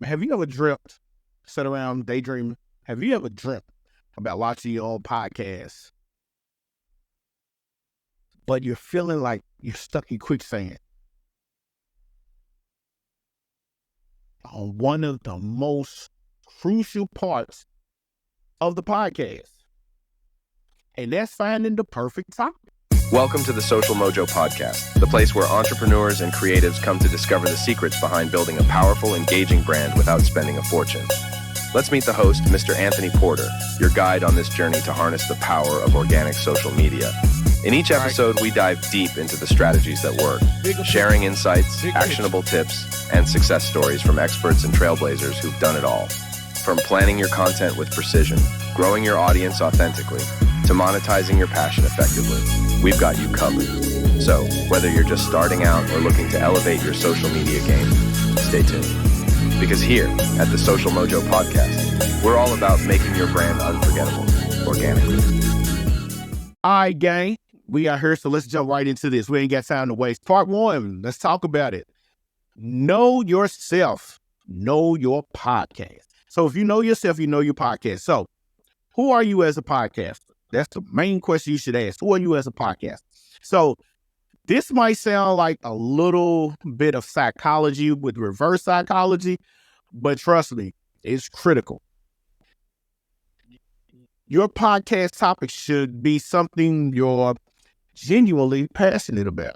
Have you ever dreamt, sat around daydreaming? Have you ever dreamt about launching your own podcast, but you're feeling like you're stuck in quicksand on one of the most crucial parts of the podcast? And that's finding the perfect topic. Welcome to the Social Mojo Podcast, the place where entrepreneurs and creatives come to discover the secrets behind building a powerful, engaging brand without spending a fortune. Let's meet the host, Mr. Anthony Porter, your guide on this journey to harness the power of organic social media. In each episode, we dive deep into the strategies that work, sharing insights, actionable tips, and success stories from experts and trailblazers who've done it all. From planning your content with precision, growing your audience authentically, to monetizing your passion effectively, we've got you covered. So, whether you're just starting out or looking to elevate your social media game, stay tuned. Because here at the Social Mojo Podcast, we're all about making your brand unforgettable, organically. All right, gang, we are here, so let's jump right into this. We ain't got time to waste. Part one, let's talk about it. Know yourself, know your podcast. So if you know yourself, you know your podcast. So who are you as a podcaster? That's the main question you should ask. Who are you as a podcaster? So this might sound like a little bit of psychology with reverse psychology, but trust me, it's critical. Your podcast topic should be something you're genuinely passionate about.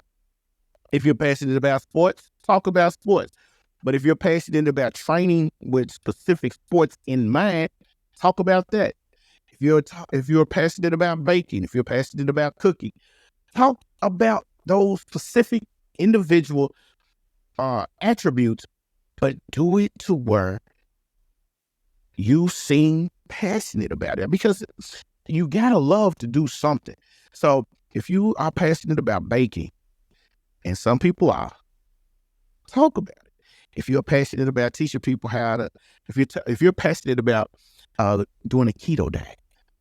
If you're passionate about sports, talk about sports. But if you're passionate about training with specific sports in mind, talk about that. If you're passionate about baking, if you're passionate about cooking, talk about those specific individual attributes, but do it to where you seem passionate about it, because you gotta love to do something. So if you are passionate about baking, and some people are, talk about it. If you're passionate about teaching people how to, if you're passionate about doing a keto diet,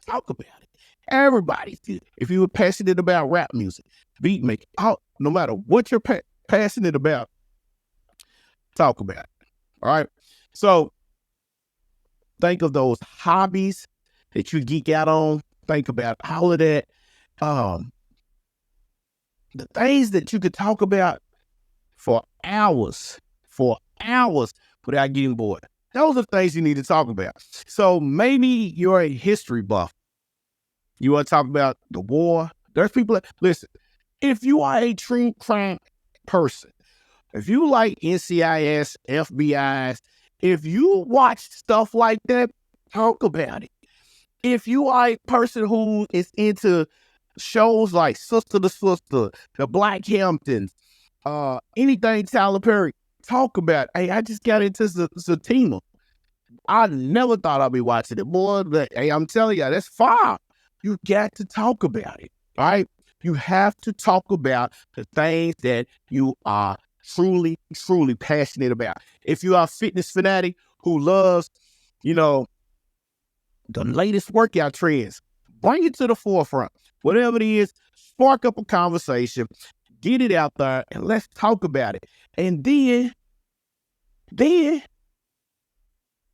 talk about it. Everybody, if you're passionate about rap music, beat making, no matter what you're passionate about, talk about it. All right. So think of those hobbies that you geek out on. Think about all of that. The things that you could talk about for hours without getting bored. Those are things you need to talk about. So maybe you're a history buff. You want to talk about the war. There's people that, listen, if you are a true crime person, if you like NCIS, FBIs, if you watch stuff like that, talk about it. If you are a person who is into shows like Sister to Sister, the Black Hamptons, anything Tyler Perry, talk about it. Hey, I just got into Zatima. I never thought I'd be watching it, boy. But hey, I'm telling you, that's fire. You got to talk about it, all right? You have to talk about the things that you are truly, truly passionate about. If you are a fitness fanatic who loves, the latest workout trends, bring it to the forefront. Whatever it is, spark up a conversation, get it out there, and let's talk about it. And then,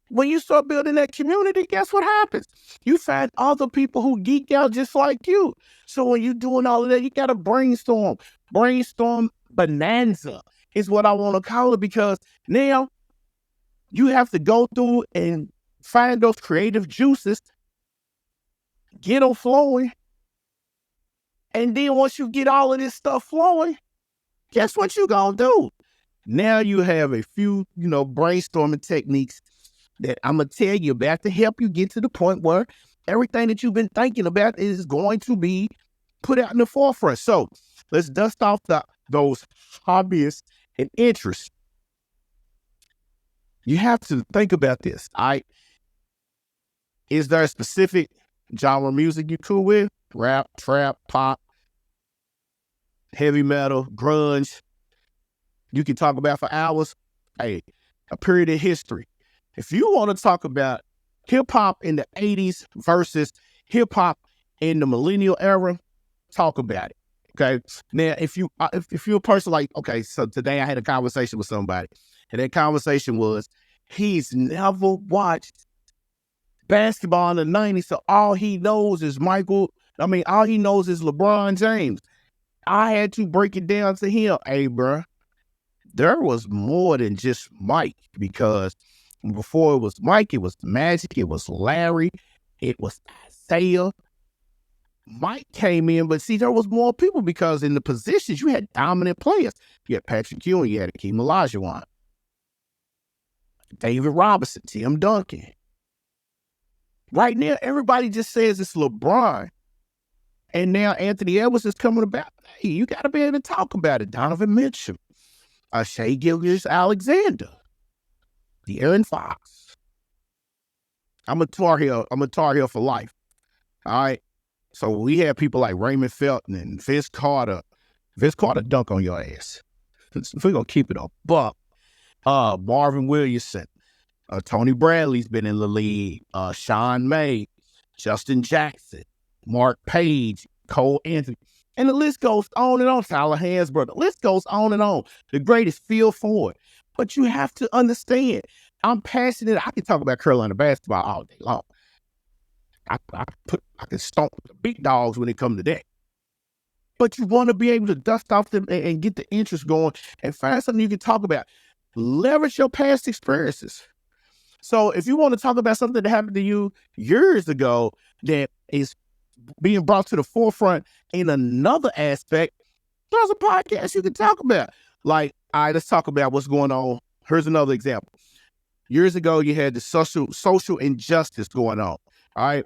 when you start building that community, guess what happens? You find other people who geek out just like you. So when you're doing all of that, you got to brainstorm. Brainstorm bonanza is what I want to call it, because now you have to go through and find those creative juices, get them flowing. And then once you get all of this stuff flowing, guess what you're going to do? Now you have a few, brainstorming techniques that I'm going to tell you about to help you get to the point where everything that you've been thinking about is going to be put out in the forefront. So let's dust off those hobbies and interests. You have to think about this, all right? Is there a specific genre of music you're cool with? Rap, trap, pop, heavy metal, grunge. You can talk about for hours. Hey, a period of history. If you want to talk about hip-hop in the 80s versus hip-hop in the millennial era, talk about it, okay? Now, if you're a person like, okay, so today I had a conversation with somebody, and that conversation was, He's never watched basketball in the 90s, so all he knows is all he knows is LeBron James. I had to break it down to him. Hey, bro, there was more than just Mike, because before it was Mike, it was Magic, it was Larry, it was Isaiah. Mike came in, but see, there was more people because in the positions, you had dominant players. You had Patrick Ewing, you had Akeem Olajuwon, David Robinson, Tim Duncan. Right now, everybody just says it's LeBron. And now Anthony Edwards is coming about. Hey, you got to be able to talk about it. Donovan Mitchell, Shai Gilgeous-Alexander, De'Aaron Fox. I'm a Tar Heel for life. All right. So we have people like Raymond Felton and Vince Carter. Vince Carter dunk on your ass. We're going to keep it up. But Marvin Williamson, Tony Bradley's been in the league. Sean May, Justin Jackson, Mark Page, Cole Anthony. And the list goes on and on. Tyler Hansbrough. The list goes on and on. The greatest Phil Ford. But you have to understand, I'm passionate. I can talk about Carolina basketball all day long. I can stomp the big dogs when it comes to that. But you want to be able to dust off them and get the interest going and find something you can talk about. Leverage your past experiences. So if you want to talk about something that happened to you years ago that is being brought to the forefront in another aspect, there's a podcast you can talk about. Like, all right, let's talk about what's going on. Here's another example. Years ago, you had the social injustice going on. All right.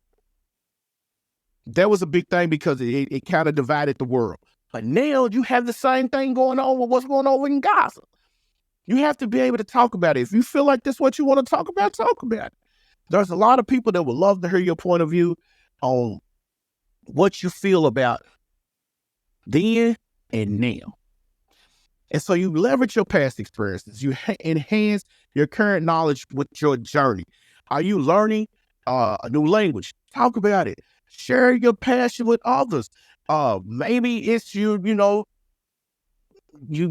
That was a big thing because it kind of divided the world. But now you have the same thing going on with what's going on in Gaza. You have to be able to talk about it. If you feel like that's what you want to talk about it. There's a lot of people that would love to hear your point of view on what you feel about then and now. And so you leverage your past experiences. You enhance your current knowledge with your journey. Are you learning a new language? Talk about it. Share your passion with others. Maybe it's you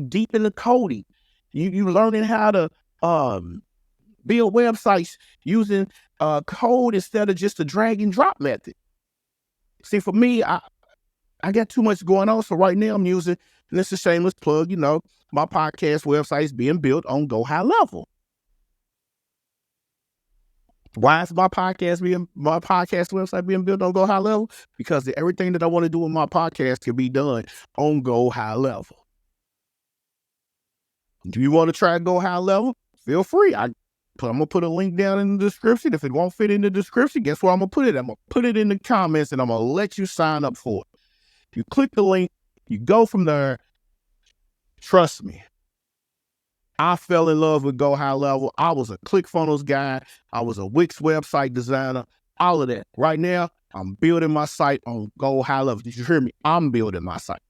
deep in the coding. You learning how to build websites using code instead of just a drag and drop method. See, for me, I got too much going on. So right now I'm using, and it's a shameless plug, my podcast website is being built on Go High Level. Why is my podcast website being built on Go High Level? Because everything that I want to do with my podcast can be done on Go High Level. Do you want to try Go High Level? Feel free. I'm going to put a link down in the description. If it won't fit in the description, guess where I'm going to put it? I'm going to put it in the comments and I'm going to let you sign up for it. You click the link, you go from there. Trust me. I fell in love with Go High Level. I was a ClickFunnels guy. I was a Wix website designer, all of that. Right now, I'm building my site on Go High Level. Did you hear me? I'm building my site.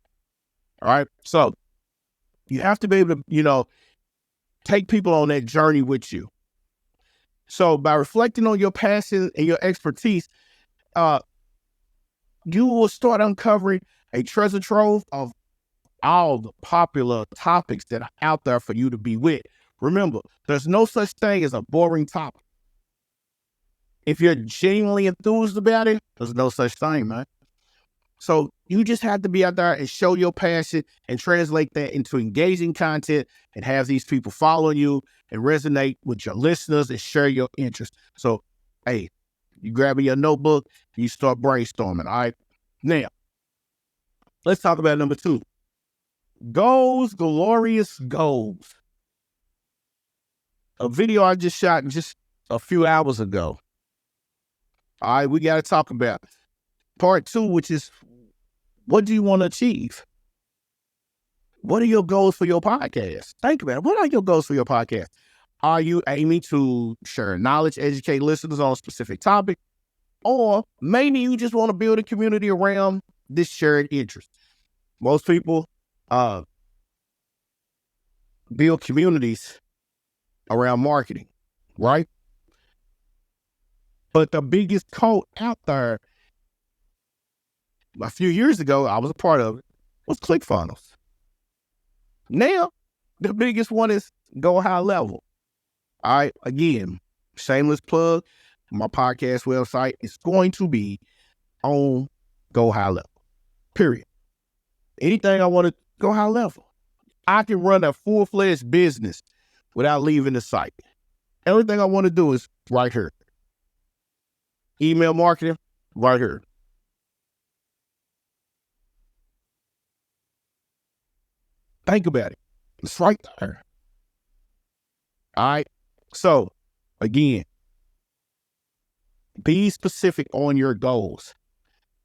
All right. So you have to be able to, take people on that journey with you. So by reflecting on your passion and your expertise, you will start uncovering a treasure trove of all the popular topics that are out there for you to be with. Remember, there's no such thing as a boring topic. If you're genuinely enthused about it, there's no such thing, man. So you just have to be out there and show your passion and translate that into engaging content and have these people follow you and resonate with your listeners and share your interest. So, hey, you grab your notebook and you start brainstorming, all right? Now, let's talk about number 2. Goals, glorious goals. A video I just shot just a few hours ago. All right, we got to talk about part 2, which is, what do you want to achieve? What are your goals for your podcast? Think about it. What are your goals for your podcast? Are you aiming to share knowledge, educate listeners on a specific topic? Or maybe you just want to build a community around this shared interest. Most people build communities around marketing, right? But the biggest cult out there, a few years ago, I was a part of it, was ClickFunnels. Now, the biggest one is Go High Level. All right. Again, shameless plug. My podcast website is going to be on Go High Level. Period. Anything I want to go high level. I can run a full-fledged business without leaving the site. Everything I want to do is right here. Email marketing, right here. Think about it. It's right there. All right. So, again, be specific on your goals.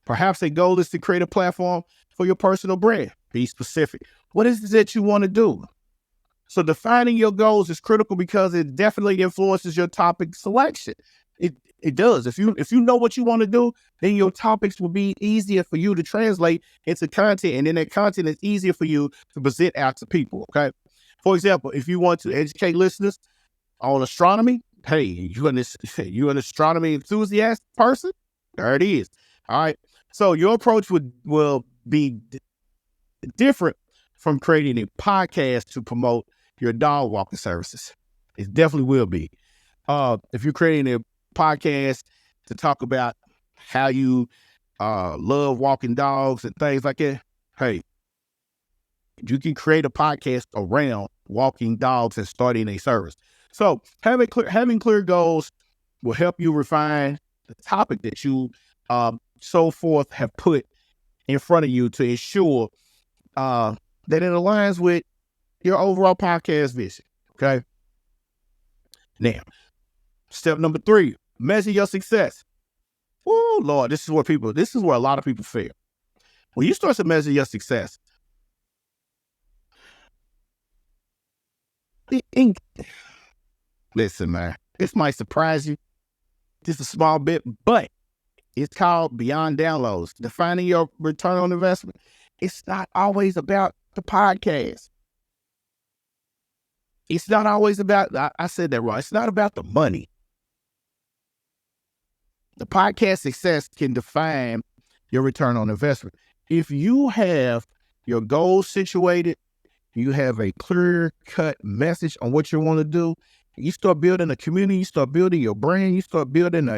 Perhaps a goal is to create a platform for your personal brand. Be specific. What is it that you want to do? So defining your goals is critical because it definitely influences your topic selection. It does. If you know what you want to do, then your topics will be easier for you to translate into content, and then that content is easier for you to present out to people. Okay. For example, if you want to educate listeners on astronomy, hey, you're an astronomy enthusiast person. There it is. All right. So your approach will be different from creating a podcast to promote your dog walking services. It definitely will be. If you're creating a podcast to talk about how you love walking dogs and things like that, hey, you can create a podcast around walking dogs and starting a service. So having clear goals will help you refine the topic that you so forth have put in front of you to ensure that it aligns with your overall podcast vision. Okay. Now, step number 3, measure your success. Oh Lord, this is where a lot of people fail. When you start to measure your success, listen, man, this might surprise you just a small bit, but it's called Beyond Downloads. Defining your return on investment. It's not always about the podcast. It's not always about, I said that wrong. It's not about the money. The podcast success can define your return on investment. If you have your goals situated, you have a clear-cut message on what you want to do, you start building a community, you start building your brand, you start building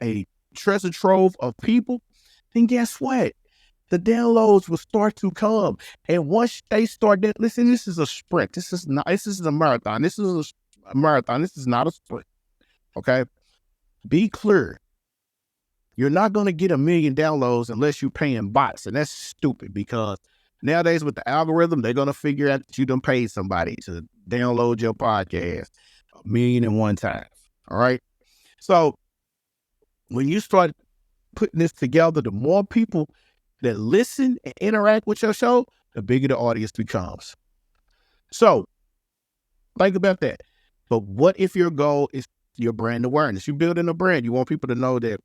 a treasure trove of people, then guess what? The downloads will start to come. And once they start that, listen, this is a sprint. This is a marathon. This is a marathon. This is not a sprint. Okay? Be clear. You're not going to get 1 million downloads unless you're paying bots. And that's stupid because nowadays with the algorithm, they're going to figure out that you done paid somebody to download your podcast 1 million and one time. All right? So when you start putting this together, the more people that listen and interact with your show, the bigger the audience becomes. So think about that. But what if your goal is your brand awareness? You're building a brand. You want people to know that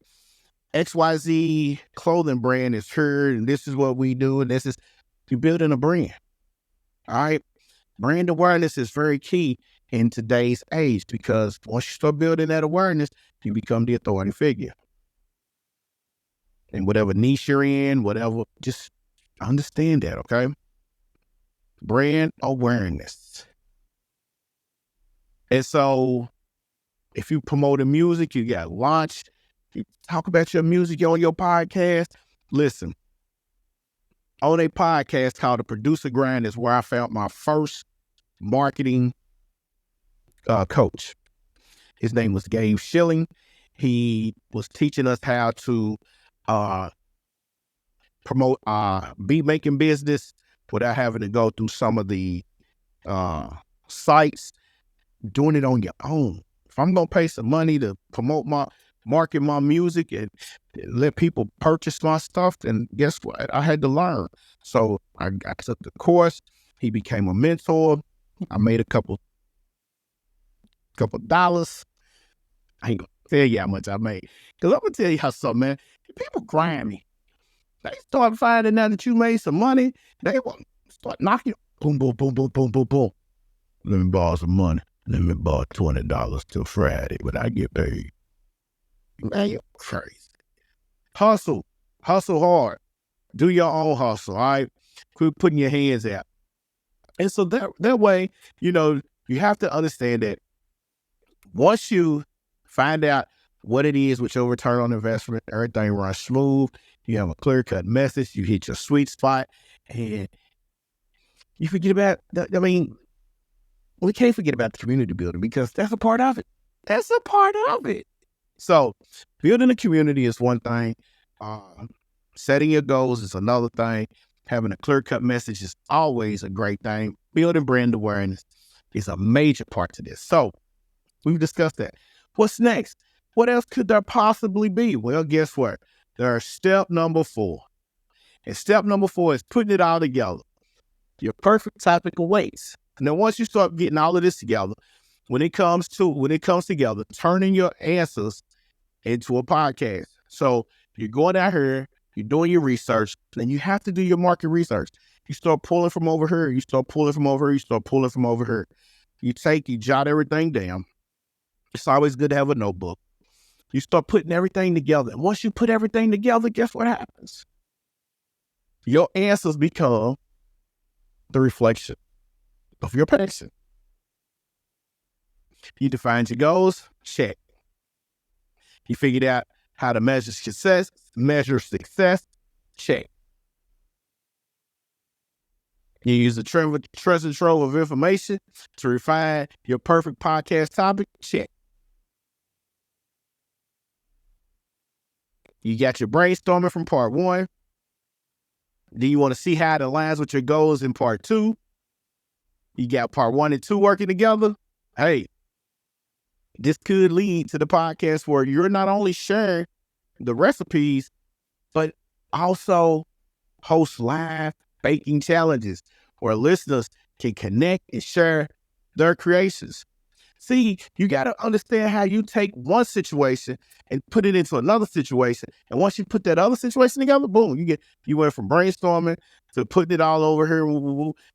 XYZ clothing brand is here and this is what we do. And you're building a brand. All right. Brand awareness is very key in today's age because once you start building that awareness, you become the authority figure. And whatever niche you're in, whatever, just understand that, okay? Brand awareness. And so if you promote music, you got launched, you talk about your music on your podcast, listen, on a podcast called The Producer Grind is where I found my first marketing coach. His name was Gabe Schilling. He was teaching us how to promote beat making business without having to go through some of the sites, doing it on your own. If I'm going to pay some money to market my music and let people purchase my stuff, then guess what? I had to learn. So I took the course. He became a mentor. I made a couple dollars. I ain't going to tell you how much I made. Because I'm going to tell you how something, man. People grind me. They start finding out that you made some money. They want to start knocking. Boom, boom, boom, boom, boom, boom, boom. Let me borrow some money. Let me borrow $20 till Friday when I get paid. Man, you're crazy. Hustle hard. Do your own hustle, all right? Quit putting your hands out. And so that way, you have to understand that Once you find out what it is with your return on investment, everything runs smooth, you have a clear-cut message, you hit your sweet spot, and you forget about, we can't forget about the community building because that's a part of it. That's a part of it. So building a community is one thing. Setting your goals is another thing. Having a clear-cut message is always a great thing. Building brand awareness is a major part to this. So we've discussed that. What's next? What else could there possibly be? Well, guess what? There's step number 4. And step number 4 is putting it all together. Your perfect topic awaits. And then once you start getting all of this together, when it comes together, turning your answers into a podcast. So you're going out here, you're doing your research, and you have to do your market research. You start pulling from over here, you start pulling from over here, you start pulling from over here. You jot everything down. It's always good to have a notebook. You start putting everything together. And once you put everything together, guess what happens? Your answers become the reflection of your passion. You defined your goals, check. You figured out how to measure success, check. You use the treasure trove of information to refine your perfect podcast topic, check. You got your brainstorming from part 1. Then you want to see how it aligns with your goals in part 2. You got part 1 and 2 working together. Hey, this could lead to the podcast where you're not only sharing the recipes, but also host live baking challenges where listeners can connect and share their creations. See, you got to understand how you take one situation and put it into another situation. And once you put that other situation together, boom, you went from brainstorming to putting it all over here.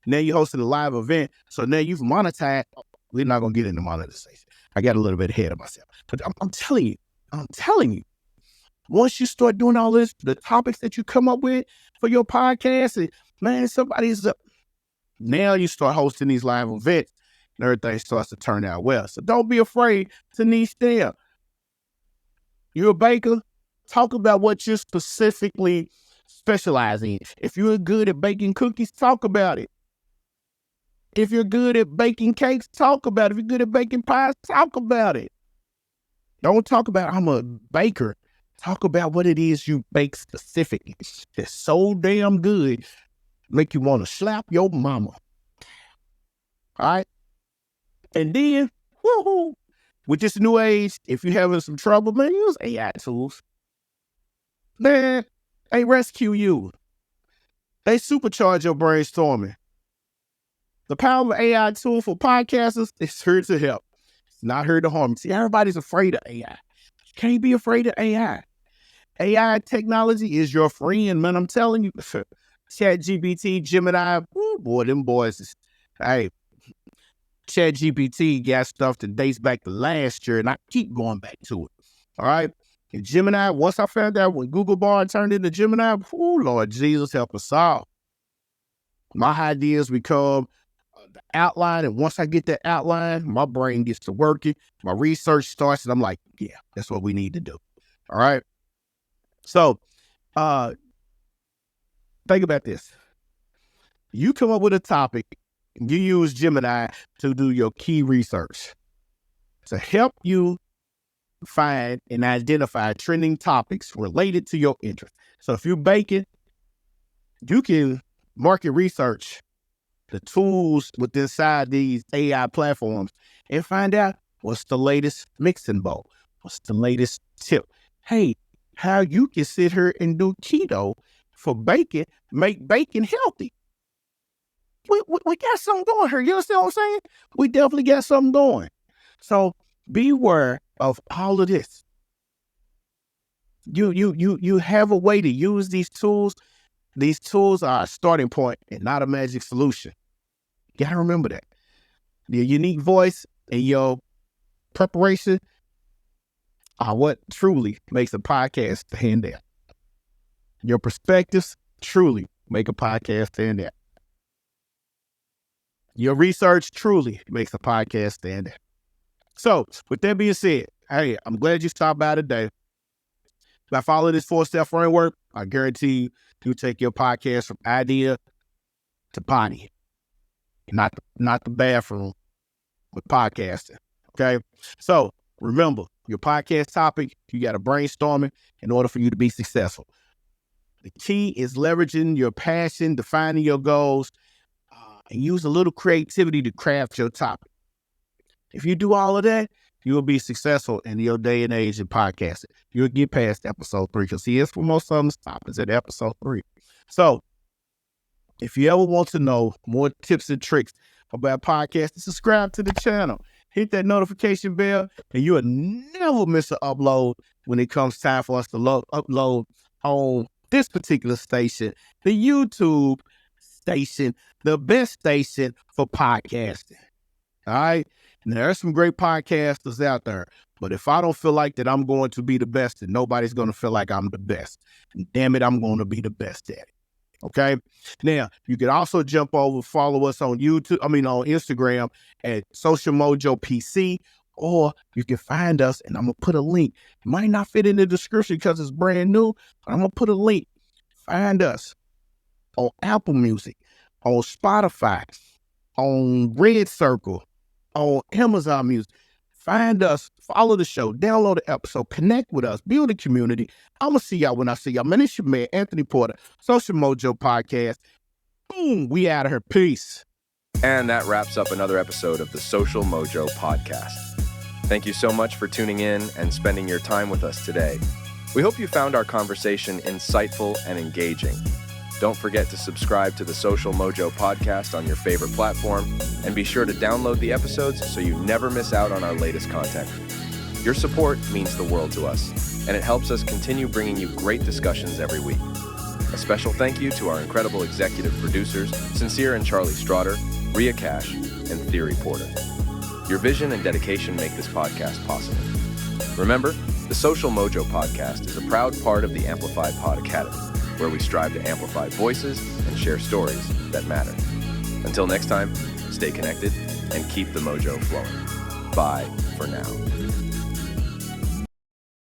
Now you're hosting a live event. So now you've monetized. We're not going to get into monetization. I got a little bit ahead of myself. But I'm telling you, once you start doing all this, the topics that you come up with for your podcast, and man, somebody's up. Now you start hosting these live events and everything starts to turn out well. So don't be afraid to niche down. You're a baker, talk about what you specifically specialize in. If you're good at baking cookies, talk about it. If you're good at baking cakes, talk about it. If you're good at baking pies, talk about it. Don't talk about I'm a baker. Talk about what it is you bake specifically. It's so damn good, make you want to slap your mama. All right? And then, woohoo, with this new age, if you're having some trouble, man, use AI tools. Man, they rescue you. They supercharge your brainstorming. The power of AI tool for podcasters is here to help. It's not here to harm. See, everybody's afraid of AI. You can't be afraid of AI. AI technology is your friend, man. I'm telling you. ChatGPT, Gemini, boy, them boys is, hey, ChatGPT got stuff that dates back to last year, and I keep going back to it. All right? And Gemini, once I found out when Google Bard turned into Gemini, Lord Jesus, help us all. My ideas become the outline, and once I get that outline, my brain gets to working, my research starts, and I'm like, yeah, that's what we need to do. All right? So, think about this. You come up with a topic, you use Gemini to do your key research to help you find and identify trending topics related to your interest. So if you're baking, you can market research the tools within inside these AI platforms and find out what's the latest mixing bowl, what's the latest tip. Hey, how you can sit here and do keto for baking, make baking healthy. We got something going here. You understand what I'm saying? We definitely got something going. So beware of all of this. You have a way to use these tools. These tools are a starting point and not a magic solution. You gotta remember that. Your unique voice and your preparation are what truly makes a podcast stand out. Your perspectives truly make a podcast stand out. Your research truly makes a podcast stand out. So with that being said, hey, I'm glad you stopped by today. If I follow this 4-step framework, I guarantee you take your podcast from idea to potty. Not the bathroom, but podcasting. Okay. So remember, your podcast topic, you got to brainstorm it in order for you to be successful. The key is leveraging your passion, defining your goals, and use a little creativity to craft your topic. If you do all of that, you will be successful in your day and age in podcasting. You'll get past episode 3 because here's where most of them stop is at episode 3. So if you ever want to know more tips and tricks about podcasting, subscribe to the channel. Hit that notification bell, and you'll never miss an upload when it comes time for us to upload on this particular station, the YouTube station, the best station for podcasting. All right? And there are some great podcasters out there, but if I don't feel like that I'm going to be the best, then nobody's going to feel like I'm the best. And damn it, I'm going to be the best at it. Okay. Now, you can also jump over, follow us on on Instagram at Social Mojo PC, or you can find us, and I'm going to put a link. It might not fit in the description because it's brand new, but I'm going to put a link. Find us on Apple Music, on Spotify, on Red Circle, on Amazon Music. Find us, follow the show, download the episode, connect with us, build a community. I'm going to see y'all when I see y'all. Man, it's your man, Anthony Porter, Social Mojo Podcast. Boom, we out of here. Peace. And that wraps up another episode of the Social Mojo Podcast. Thank you so much for tuning in and spending your time with us today. We hope you found our conversation insightful and engaging. Don't forget to subscribe to the Social Mojo Podcast on your favorite platform, and be sure to download the episodes so you never miss out on our latest content. Your support means the world to us, and it helps us continue bringing you great discussions every week. A special thank you to our incredible executive producers, Sincere and Charlie Straughter, Rhea Cash, and Theory Porter. Your vision and dedication make this podcast possible. Remember, the Social Mojo Podcast is a proud part of the Amplify Pod Academy, where we strive to amplify voices and share stories that matter. Until next time, stay connected and keep the mojo flowing. Bye for now.